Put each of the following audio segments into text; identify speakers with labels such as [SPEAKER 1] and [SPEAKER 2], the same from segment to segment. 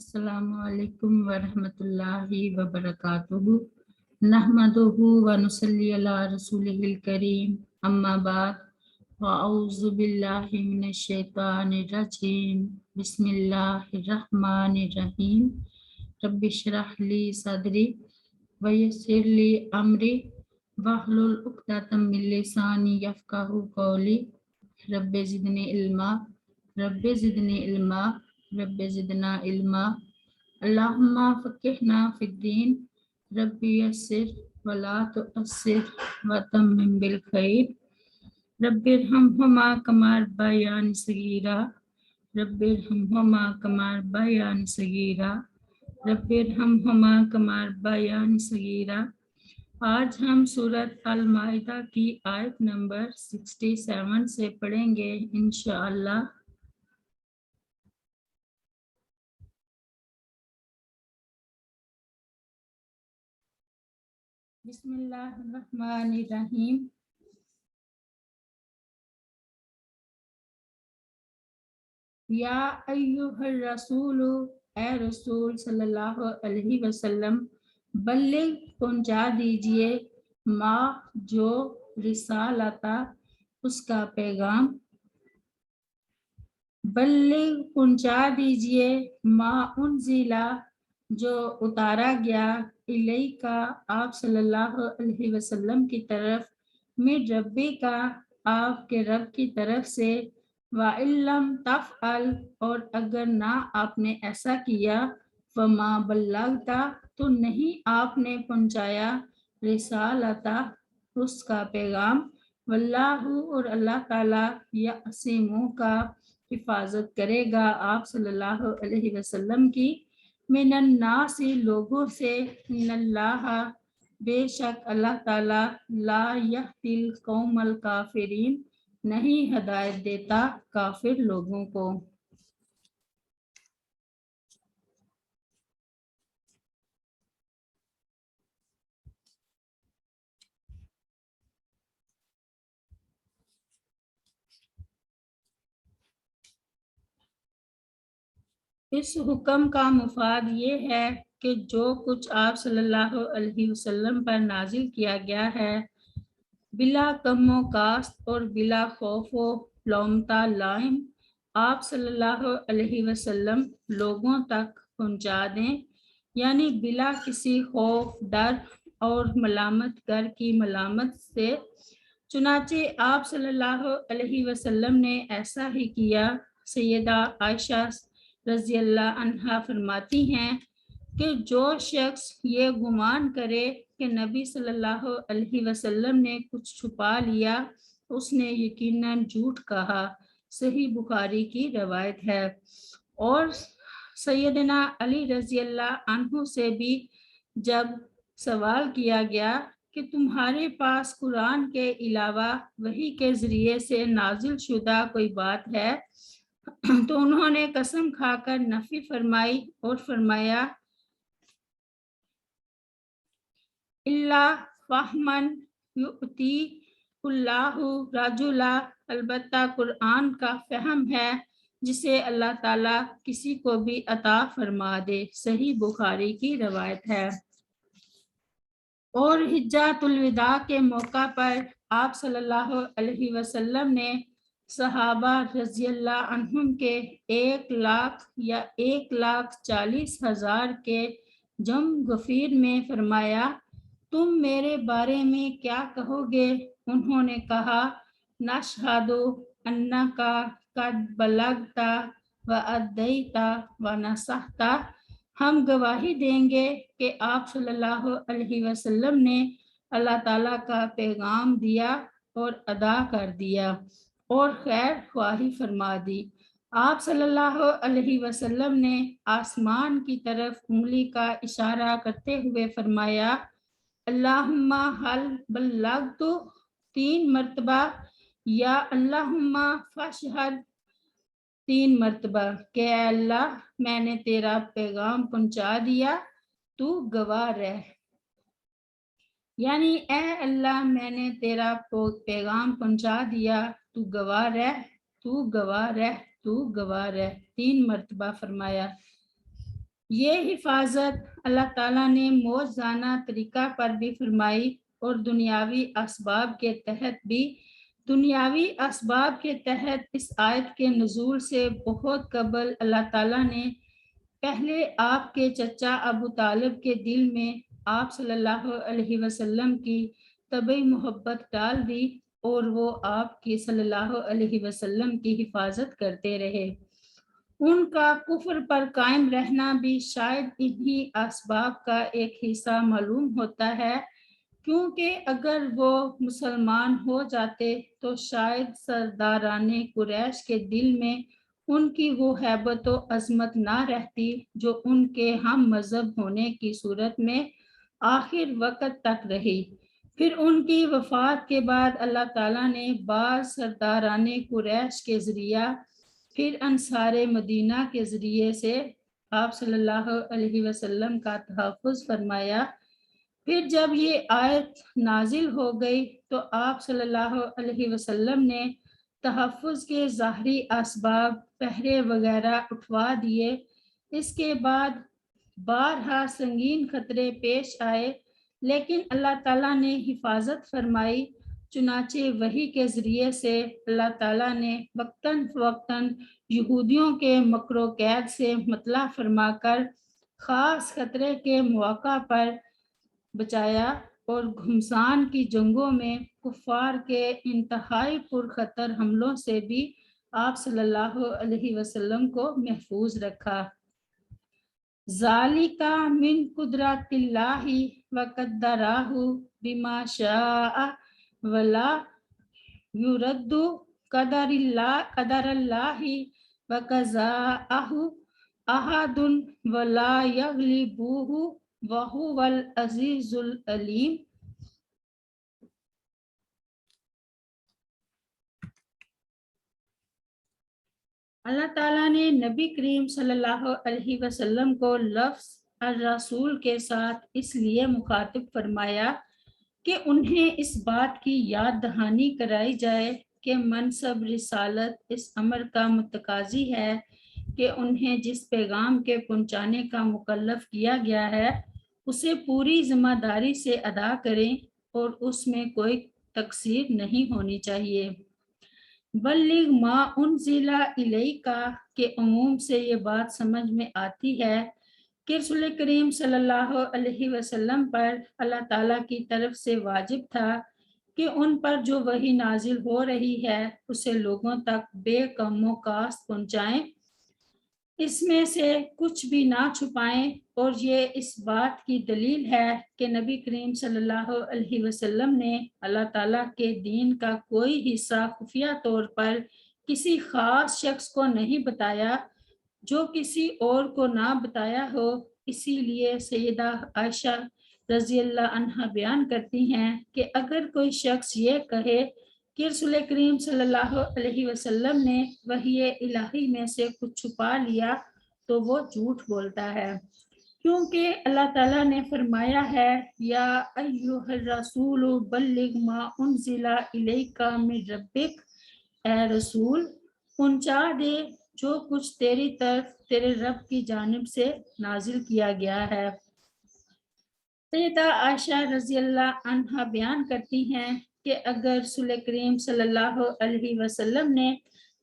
[SPEAKER 1] السلام علیکم ورحمۃ اللہ وبرکاتہ نحمدہ ونصلی علی رسولہ الکریم اما بعد فاعوذ باللہ من الشیطان الرجیم بسم اللہ الرحمن الرحیم رب اشرح لی صدری ویسر لی امری واحلل عقدۃ من لسانی یفقہوا قولی رب زدنی علما رب زدنی علما رب زدنا علما اللہم فقہنا فی الدین رب یسر ولا تعسر وتمم بالخیر رب ارحمہما کما ربیانی صغیرا رب ارحمہما کما ربیانی صغیرا رب ارحمہما کما ربیانی صغیرا۔ آج ہم سورۃ المائدہ کی آیت نمبر 67 سے پڑھیں گے انشاءاللہ۔ بسم اللہ الرحمن الرحیم۔ یا ایہا الرسول، اے رسول صلی اللہ علیہ وسلم، بلغ پہنچا دیجئے ما جو رسالتا اس کا پیغام، بلغ پہنچا دیجئے ما انزلا جو اتارا گیا الیکا آپ صلی اللہ علیہ وسلم کی طرف، من ربی کا آپ کے رب کی طرف سے، وَإِن لَّمْ تَفْعَلْ اور اگر نہ آپ نے ایسا کیا، فَمَا بَلَّغْتَ تو نہیں آپ نے پہنچایا، رسالتا اس کا پیغام، واللہ اور اللہ تعالیٰ یعصمک کا حفاظت کرے گا آپ صلی اللہ علیہ وسلم کی، من الناس لوگوں سے، ان اللہ بے شک اللہ تعالیٰ لا یہدی القوم الکافرین نہیں ہدایت دیتا کافر لوگوں کو۔ اس حکم کا مفاد یہ ہے کہ جو کچھ آپ صلی اللہ علیہ وسلم پر نازل کیا گیا ہے، بلا کم و کاست اور بلا خوف و لومتا لائم، آپ صلی اللہ علیہ وسلم لوگوں تک پہنچا دیں، یعنی بلا کسی خوف، ڈر اور ملامت گر کی ملامت سے۔ چنانچہ آپ صلی اللہ علیہ وسلم نے ایسا ہی کیا۔ سیدہ عائشہ رضی اللہ عنہا فرماتی ہیں کہ جو شخص یہ گمان کرے کہ نبی صلی اللہ علیہ وسلم نے کچھ چھپا لیا، اس نے یقیناً جھوٹ کہا۔ صحیح بخاری کی روایت ہے۔ اور سیدنا علی رضی اللہ عنہ سے بھی جب سوال کیا گیا کہ تمہارے پاس قرآن کے علاوہ وحی کے ذریعے سے نازل شدہ کوئی بات ہے، تو انہوں نے قسم کھا کر نفی فرمائی اور فرمایا اللہ فہمن یؤتی اللہ رجلا، البتہ قرآن کا فہم ہے جسے اللہ تعالیٰ کسی کو بھی عطا فرما دے۔ صحیح بخاری کی روایت ہے۔ اور حجۃ الوداع کے موقع پر آپ صلی اللہ علیہ وسلم نے صحابہ رضی اللہ عنہم کے 1,00,000 یا 1,40,000 کے جمع غفیر میں فرمایا، تم میرے بارے میں کیا کہو گے؟ انہوں نے کہا، نشہد انک قد بلغت وادیت ونصحت، ہم گواہی دیں گے کہ آپ صلی اللہ علیہ وسلم نے اللہ تعالیٰ کا پیغام دیا اور ادا کر دیا اور خیر خواہی فرما دی۔ آپ صلی اللہ علیہ وسلم نے آسمان کی طرف انگلی کا اشارہ کرتے ہوئے فرمایا، اللہم حل بلغت 3 مرتبہ، یا اللہم فاشہد 3 مرتبہ، کہ اے اللہ میں نے تیرا پیغام پہنچا دیا، تو گواہ رہ۔ یعنی اے اللہ میں نے تیرا پیغام پہنچا دیا، تو گواہ رہ، تو گواہ رہ، تو گواہ رہ، 3 مرتبہ فرمایا۔ یہ حفاظت اللہ تعالیٰ نے موجزانہ طریقہ پر بھی فرمائی اور دنیاوی اسباب کے تحت اس آیت کے نزول سے بہت قبل اللہ تعالیٰ نے پہلے آپ کے چچا ابو طالب کے دل میں آپ صلی اللہ علیہ وسلم کی طبعی محبت ڈال دی اور وہ آپ کی صلی اللہ علیہ وسلم کی حفاظت کرتے رہے۔ ان کا کفر پر قائم رہنا بھی شاید انہی اسباب کا ایک حصہ معلوم ہوتا ہے، کیونکہ اگر وہ مسلمان ہو جاتے تو شاید سرداران قریش کے دل میں ان کی وہ ہیبت و عظمت نہ رہتی جو ان کے ہم مذہب ہونے کی صورت میں آخر وقت تک رہی۔ پھر ان کی وفات کے بعد اللہ تعالیٰ نے بعض سرداران قریش کے ذریعہ پھر انصار مدینہ کے ذریعے سے آپ صلی اللہ علیہ وسلم کا تحفظ فرمایا۔ پھر جب یہ آیت نازل ہو گئی تو آپ صلی اللہ علیہ وسلم نے تحفظ کے ظاہری اسباب پہرے وغیرہ اٹھوا دیے۔ اس کے بعد بارہا سنگین خطرے پیش آئے، لیکن اللہ تعالیٰ نے حفاظت فرمائی۔ چنانچہ وحی کے ذریعے سے اللہ تعالیٰ نے وقتاً فوقتاً یہودیوں کے مکر و قید سے مطلع فرما کر خاص خطرے کے مواقع پر بچایا اور گھمسان کی جنگوں میں کفار کے انتہائی پرخطر حملوں سے بھی آپ صلی اللہ علیہ وسلم کو محفوظ رکھا۔ ذالک من قدرت اللہ وقدرہ بما شاء ولا یرد قدر اللہ وقضاءہ احد ولا یغلبہ وہو العزیز العلیم۔ اللہ تعالیٰ نے نبی کریم صلی اللہ علیہ وسلم کو لفظ الرسول کے ساتھ اس لیے مخاطب فرمایا کہ انہیں اس بات کی یاد دہانی کرائی جائے کہ منصب رسالت اس امر کا متقاضی ہے کہ انہیں جس پیغام کے پہنچانے کا مکلف کیا گیا ہے اسے پوری ذمہ داری سے ادا کریں اور اس میں کوئی تقصیر نہیں ہونی چاہیے۔ بلغ ما انزل الیک کے عموم سے یہ بات سمجھ میں آتی ہے کہ رسول کریم صلی اللہ علیہ وسلم پر اللہ تعالیٰ کی طرف سے واجب تھا کہ ان پر جو وحی نازل ہو رہی ہے اسے لوگوں تک بے کم و کاست پہنچائیں، اس میں سے کچھ بھی نہ چھپائیں، اور یہ اس بات کی دلیل ہے کہ نبی کریم صلی اللہ علیہ وسلم نے اللہ تعالیٰ کے دین کا کوئی حصہ خفیہ طور پر کسی خاص شخص کو نہیں بتایا جو کسی اور کو نہ بتایا ہو۔ اسی لیے سیدہ عائشہ رضی اللہ عنہا بیان کرتی ہیں کہ اگر کوئی شخص یہ کہے کہ رسول کریم صلی اللہ علیہ وسلم نے وحی الہی میں سے کچھ چھپا لیا تو وہ جھوٹ بولتا ہے، کیونکہ اللہ تعالیٰ نے فرمایا ہے یا ایھا الرسول بلغ ما انزل الیک من ربک، اے رسول پہنچا دے جو کچھ تیری طرف تیرے رب کی جانب سے نازل کیا گیا ہے۔ سیدہ عائشہ رضی اللہ عنہا بیان کرتی ہیں کہ اگر رسول کریم صلی اللہ علیہ وسلم نے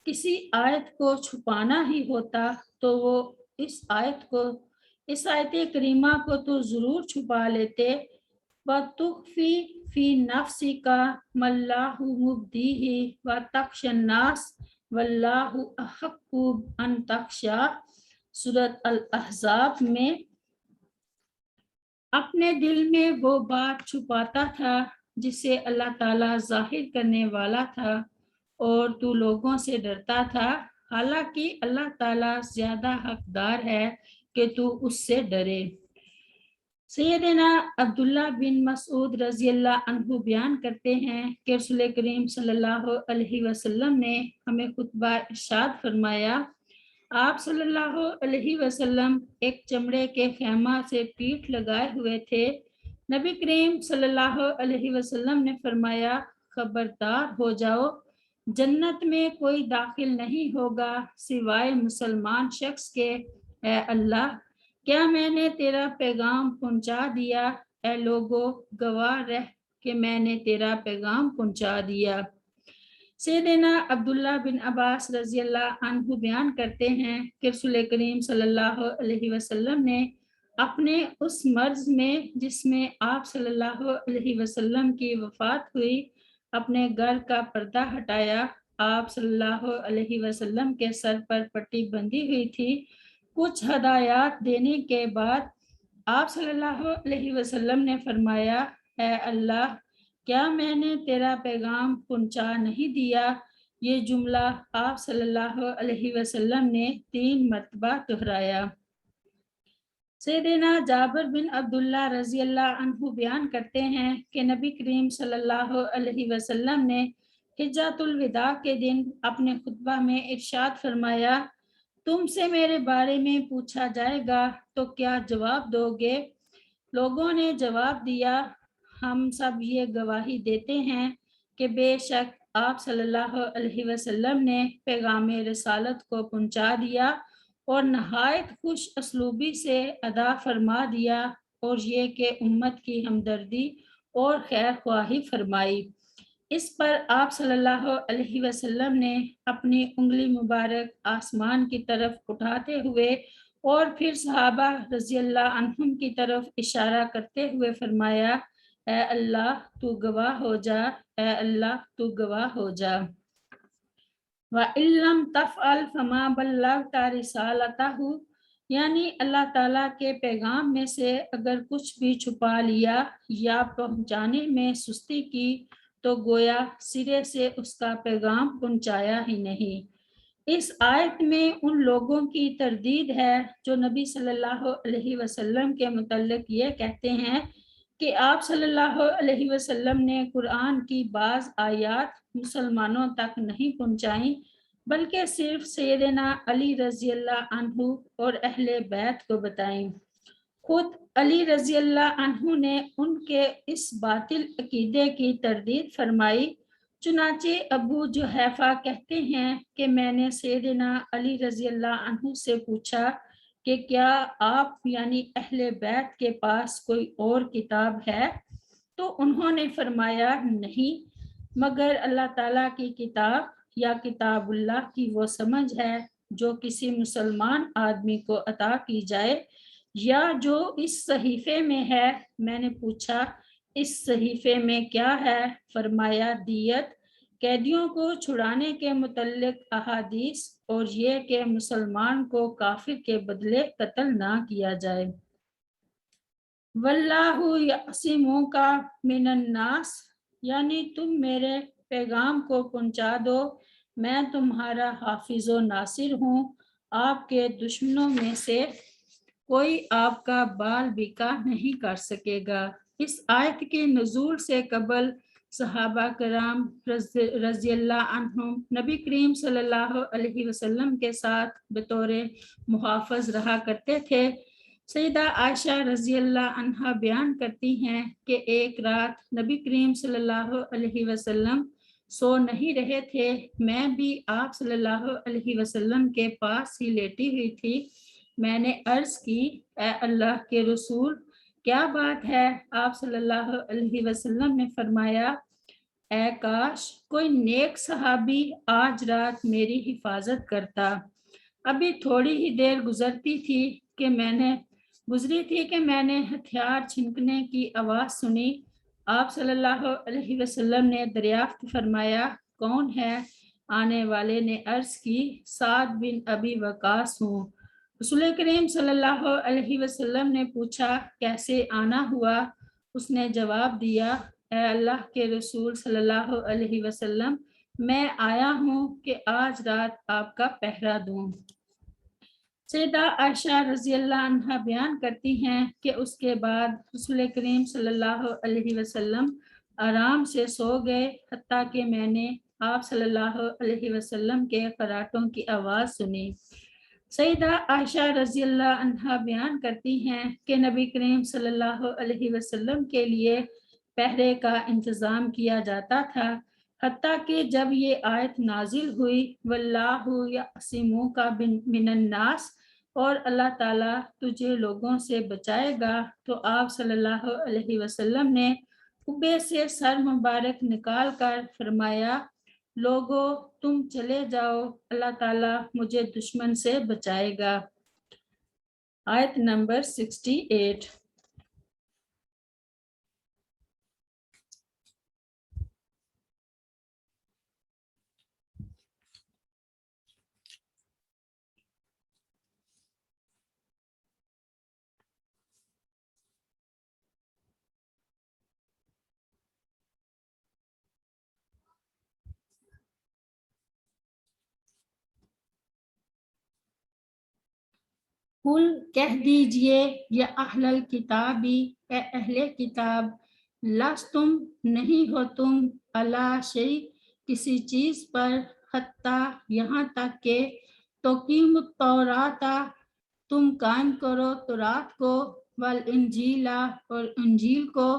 [SPEAKER 1] کسی آیت کو چھپانا ہی ہوتا تو وہ اس آیت کریمہ کو تو ضرور چھپا لیتے۔ وَتُخْفِي فِي نَفْسِكَ مَا اللَّهُ مُبْدِيهِ وَتَخْشَى النَّاسَ وَاللَّهُ أَحَقُّ أَن تَخْشَىٰ۔ سورۃ الاحزاب میں اپنے دل میں وہ بات چھپاتا تھا جسے اللہ تعالیٰ ظاہر کرنے والا تھا اور تو لوگوں سے ڈرتا تھا، حالانکہ اللہ تعالیٰ زیادہ حقدار ہے کہ تو اس سے ڈرے۔ سیدنا عبداللہ بن مسعود رضی اللہ عنہ بیان کرتے ہیں کہ رسول کریم صلی اللہ علیہ وسلم نے ہمیں خطبہ ارشاد فرمایا۔ آپ صلی اللہ علیہ وسلم ایک چمڑے کے خیمہ سے پیٹھ لگائے ہوئے تھے۔ نبی کریم صلی اللہ علیہ وسلم نے فرمایا، خبردار ہو جاؤ، جنت میں کوئی داخل نہیں ہوگا سوائے مسلمان شخص کے، اے اللہ کیا میں نے تیرا پیغام پہنچا دیا؟ اے لوگو گواہ رہ کہ میں نے تیرا پیغام پہنچا دیا۔ سیدنا عبداللہ بن عباس رضی اللہ عنہ بیان کرتے ہیں کہ رسول کریم صلی اللہ علیہ وسلم نے اپنے اس مرض میں جس میں آپ صلی اللہ علیہ وسلم کی وفات ہوئی اپنے گھر کا پردہ ہٹایا۔ آپ صلی اللہ علیہ وسلم کے سر پر پٹی بندھی ہوئی تھی۔ کچھ ہدایات دینے کے بعد آپ صلی اللہ علیہ وسلم نے فرمایا، اے اللہ کیا میں نے تیرا پیغام پہنچا نہیں دیا؟ یہ جملہ آپ صلی اللہ علیہ وسلم نے 3 مرتبہ دہرایا۔ سیدنا جابر بن عبداللہ رضی اللہ عنہ بیان کرتے ہیں کہ نبی کریم صلی اللہ علیہ وسلم نے حجۃ الوداع کے دن اپنے خطبہ میں ارشاد فرمایا، تم سے میرے بارے میں پوچھا جائے گا تو کیا جواب دو گے؟ لوگوں نے جواب دیا، ہم سب یہ گواہی دیتے ہیں کہ بے شک آپ صلی اللہ علیہ وسلم نے پیغام رسالت کو پہنچا دیا اور نہایت خوش اسلوبی سے ادا فرما دیا، اور یہ کہ امت کی ہمدردی اور خیر خواہی فرمائی۔ اس پر آپ صلی اللہ علیہ وسلم نے اپنی انگلی مبارک آسمان کی طرف اٹھاتے ہوئے اور پھر صحابہ رضی اللہ عنہم کی طرف اشارہ کرتے ہوئے فرمایا، اے اللہ تو گواہ ہو جا، اے اللہ تو گواہ ہو جا۔ وَإِن لَّمْ تَفْعَلْ فَمَا بَلَّغْتَ رِسَالَتَهُ، یعنی اللہ تعالیٰ کے پیغام میں سے اگر کچھ بھی چھپا لیا یا پہنچانے میں سستی کی تو گویا سرے سے اس کا پیغام پہنچایا ہی نہیں۔ اس آیت میں ان لوگوں کی تردید ہے جو نبی صلی اللہ علیہ وسلم کے متعلق یہ کہتے ہیں کہ آپ صلی اللہ علیہ وسلم نے قرآن کی بعض آیات مسلمانوں تک نہیں پہنچائیں بلکہ صرف سیدنا علی رضی اللہ عنہ اور اہل بیت کو بتائیں۔ خود علی رضی اللہ عنہ نے ان کے اس باطل عقیدے کی تردید فرمائی۔ چنانچہ ابو جحیفہ کہتے ہیں کہ میں نے سیدنا علی رضی اللہ عنہ سے پوچھا کہ کیا آپ یعنی اہل بیت کے پاس کوئی اور کتاب ہے؟ تو انہوں نے فرمایا نہیں، مگر اللہ تعالیٰ کی کتاب یا کتاب اللہ کی وہ سمجھ ہے جو کسی مسلمان آدمی کو عطا کی جائے یا جو اس صحیفے میں ہے۔ میں نے پوچھا اس صحیفے میں کیا ہے؟ فرمایا دیت، قیدیوں کو چھڑانے کے متعلق احادیث اور یہ کہ مسلمان کو کافر کے بدلے قتل نہ کیا جائے۔ واللہ یعصمک من الناس، یعنی تم میرے پیغام کو پہنچا دو، میں تمہارا حافظ و ناصر ہوں، آپ کے دشمنوں میں سے کوئی آپ کا بال بیکا نہیں کر سکے گا۔ اس آیت کے نزول سے قبل صحابہ کرام رضی اللہ عنہم نبی کریم صلی اللہ علیہ وسلم کے ساتھ بطور محافظ رہا کرتے تھے۔ سیدہ عائشہ رضی اللہ عنہا بیان کرتی ہیں کہ ایک رات نبی کریم صلی اللہ علیہ وسلم سو نہیں رہے تھے، میں بھی آپ صلی اللہ علیہ وسلم کے پاس ہی لیٹی ہوئی تھی۔ میں نے عرض کی، اے اللہ کے رسول کیا بات ہے؟ آپ صلی اللہ علیہ وسلم نے فرمایا، اے کاش کوئی نیک صحابی آج رات میری حفاظت کرتا۔ ابھی تھوڑی ہی دیر گزری تھی کہ میں نے ہتھیار چھنکنے کی آواز سنی۔ آپ صلی اللہ علیہ وسلم نے دریافت فرمایا، کون ہے؟ آنے والے نے عرض کی، سعد بن ابی وقاص ہوں۔ رسول کریم صلی اللہ علیہ وسلم نے پوچھا، کیسے آنا ہوا؟ اس نے جواب دیا، اے اللہ کے رسول صلی اللہ علیہ وسلم، میں آیا ہوں کہ آج رات آپ کا پہرا دوں۔ سیدہ عائشہ رضی اللہ عنہا بیان کرتی ہیں کہ اس کے بعد رسول کریم صلی اللہ علیہ وسلم آرام سے سو گئے، حتیٰ کہ میں نے آپ صلی اللہ علیہ وسلم کے خراٹوں کی آواز سنی۔ سیدہ عائشہ رضی اللہ عنہا بیان کرتی ہیں کہ نبی کریم صلی اللہ علیہ وسلم کے لیے پہرے کا انتظام کیا جاتا تھا، حتیٰ کہ جب یہ آیت نازل ہوئی، واللہ یعصمک من الناس، اور اللہ تعالیٰ تجھے لوگوں سے بچائے گا۔ تو آپ صلی اللہ علیہ وسلم نے قبے سے سر مبارک نکال کر فرمایا، لوگو تم چلے جاؤ، اللہ تعالیٰ مجھے دشمن سے بچائے گا۔ آیت نمبر 68۔ قل کہہ دیجئے یا اہل الکتابی، اے اہل کتاب، لستم نہیں ہو تم علی شیء کسی چیز پر، حتی یہاں تک کہ تقیموا التوراۃ تم قائم کرو تورات کو، والانجیل اور انجیل کو،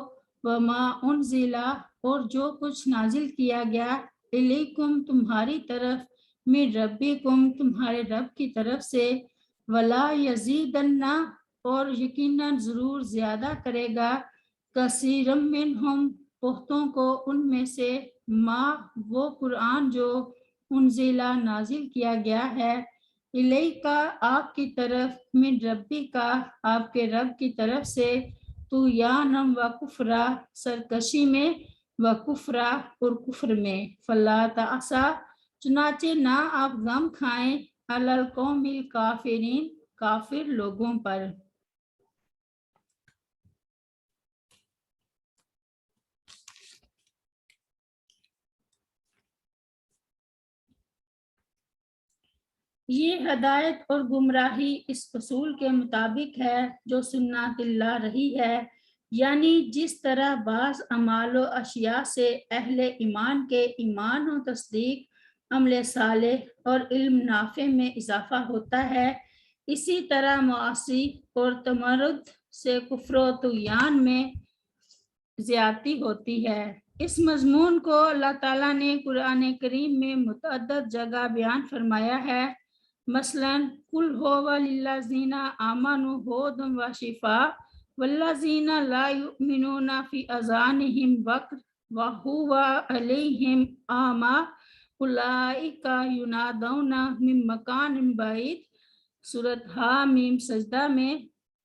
[SPEAKER 1] وما انزل اور جو کچھ نازل کیا گیا، الیکم تمہاری طرف، من ربکم تمہارے رب کی طرف سے، ولا یزیدن اور یقیناً ضرور زیادہ کرے گا، کثیرم منہم بہتوں کو ان میں سے، ما وہ قرآن جو انزلہ نازل کیا گیا ہے، الیکا آپ کی طرف، من ربی کا آپ کے رب کی طرف سے، تو یانم و کفرا سرکشی میں، و کفرا اور کفر میں، فلا تعسا چنانچہ نہ آپ غم کھائیں، علی القوم الکافرین کافر لوگوں پر۔ یہ ہدایت اور گمراہی اس اصول کے مطابق ہے جو سنت اللہ رہی ہے، یعنی جس طرح بعض اعمال و اشیاء سے اہل ایمان کے ایمان و تصدیق، عمل صالح اور علم نافع میں اضافہ ہوتا ہے، اسی طرح معاصی اور تمرد سے کفر و طغیان میں زیادتی ہوتی ہے۔ اس مضمون کو اللہ تعالیٰ نے قرآن کریم میں متعدد جگہ بیان فرمایا ہے، مثلاً قل هو للذین آمنوا ھدی و شفاء والذین لا یؤمنون فی آذانہم وقر وہو علیہم اعمی اولئک ینادون من مکان بعید۔ سورۃ حامیم سجدہ میں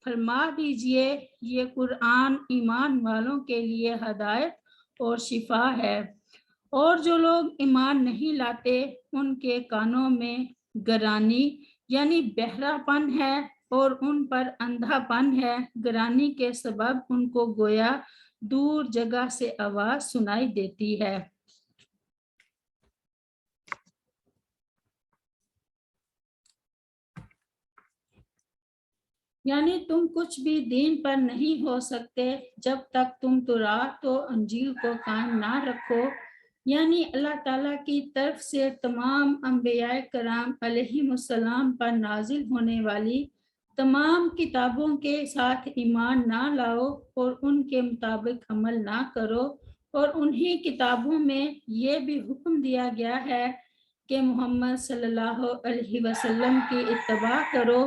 [SPEAKER 1] فرما دیجئے یہ قرآن ایمان والوں کے لیے ہدایت اور شفا ہے، اور جو لوگ ایمان نہیں لاتے ان کے کانوں میں گرانی یعنی بہرا پن ہے اور ان پر اندھا پن ہے، گرانی کے سبب ان کو گویا دور جگہ سے آواز سنائی دیتی ہے۔ یعنی تم کچھ بھی دین پر نہیں ہو سکتے جب تک تم تورات و انجیل کو قائم نہ رکھو، یعنی اللہ تعالیٰ کی طرف سے تمام انبیاء کرام علیہم السلام پر نازل ہونے والی تمام کتابوں کے ساتھ ایمان نہ لاؤ اور ان کے مطابق عمل نہ کرو، اور انہی کتابوں میں یہ بھی حکم دیا گیا ہے کہ محمد صلی اللہ علیہ وسلم کی اتباع کرو،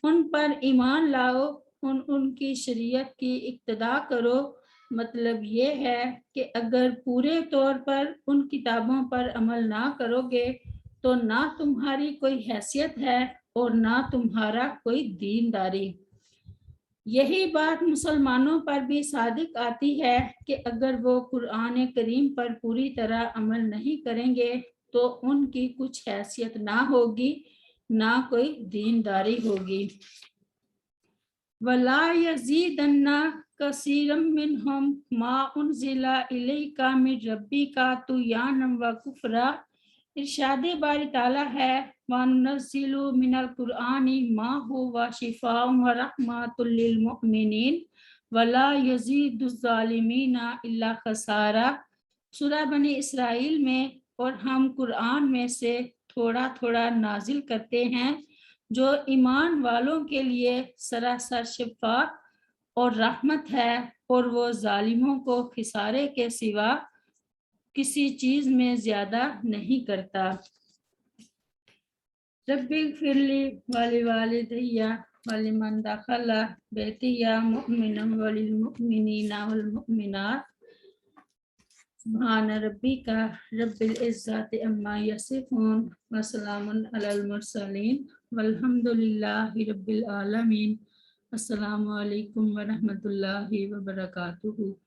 [SPEAKER 1] ان پر ایمان لاؤ، ان کی شریعت کی اقتداء کرو۔ مطلب یہ ہے کہ اگر پورے طور پر ان کتابوں پر عمل نہ کرو گے تو نہ تمہاری کوئی حیثیت ہے اور نہ تمہارا کوئی دینداری۔ یہی بات مسلمانوں پر بھی صادق آتی ہے کہ اگر وہ قرآن کریم پر پوری طرح عمل نہیں کریں گے تو ان کی کچھ حیثیت نہ ہوگی، نہ کوئی دینداری ہوگی۔ وَلَا يَزِيدَنَّ كَثِيرًا مِّنْهُمْ مَا أُنزِلَ إِلَيْكَ مِن رَّبِّكَ طُغْيَانًا وَكُفْرًا۔ ارشاد باری تعالیٰ ہے، وَنُنَزِّلُ مِنَ الْقُرْآنِ مَا هُوَ شِفَاءٌ وَرَحْمَةٌ لِّلْمُؤْمِنِينَ وَلَا يَزِيدُ الظَّالِمِينَ إِلَّا خَسَارًا۔ سورہ بنی اسرائیل میں، اور ہم قرآن میں سے تھوڑا تھوڑا نازل کرتے ہیں جو ایمان والوں کے لیے سراسر شفا اور رحمت ہے، اور وہ ظالموں کو خسارے کے سوا کسی چیز میں زیادہ نہیں کرتا۔ رب اغفر لی ولوالدی ولمن دخل بیتی مؤمنا وللمؤمنین والمؤمنات سبحان ربک رب العزت عما یصفون وسلام علی المرسلین والحمد للہ رب العالمین۔ السلام علیکم ورحمۃ اللہ وبرکاتہ۔